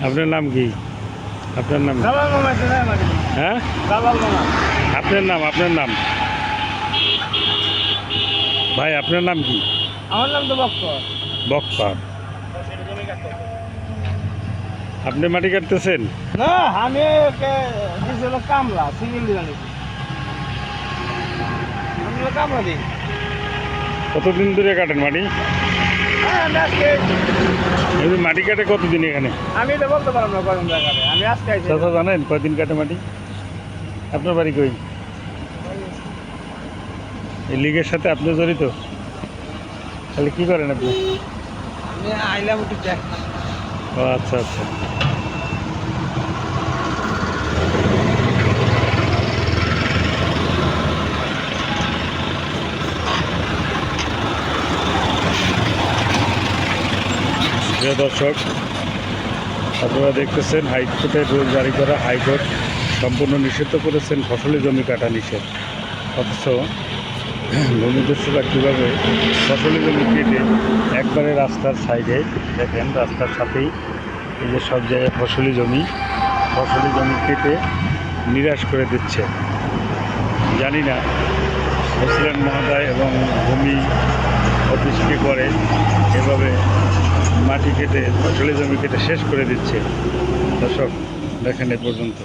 আপনার নাম কি? আপনার নাম হ্যাঁ? আপনার নাম ভাই, আপনার নাম কি? আমার নাম তো বক্কর। বক্কর। আপনি মাটি কাটতেছেন? না, আমি কামলা সিভিল দিলাম। কামলা দিই। কতদিন ধরে কাটেন মাটি? এই মাটি কাটে কতদিন এখানে? আমি এটা বলতে পারবো না কয়দিন জায়গায়। আমি আজকে চাচা জানেন কয়দিন কাটে মাটি? আপনার বাড়ি কই? এই লিগের সাথে আপনি জড়িত? তাহলে কি করেন আপনি? আমি আইলাম একটু দেখ। ও আচ্ছা আচ্ছা। প্রিয় দর্শক, আপনারা দেখতেছেন হাইকোর্টের রুল জারি করা হাইকোর্ট সম্পূর্ণ নিষিদ্ধ করেছেন ফসলি জমি কাটা নিষেধ। অথচ ভূমিদস্যুরা কীভাবে ফসলি জমি কেটে একবারে রাস্তার সাইডে, দেখেন রাস্তার সাথেই এই যে সব জায়গায় ফসলি জমি কেটে নিরাশ করে দিচ্ছে। জানি না প্রেসিডেন্ট মহোদয় এবং ভূমি অফিস কী করে এভাবে মাটি কেটে ফসলি জমি কেটে শেষ করে দিচ্ছে। দর্শক দেখেন এ পর্যন্ত।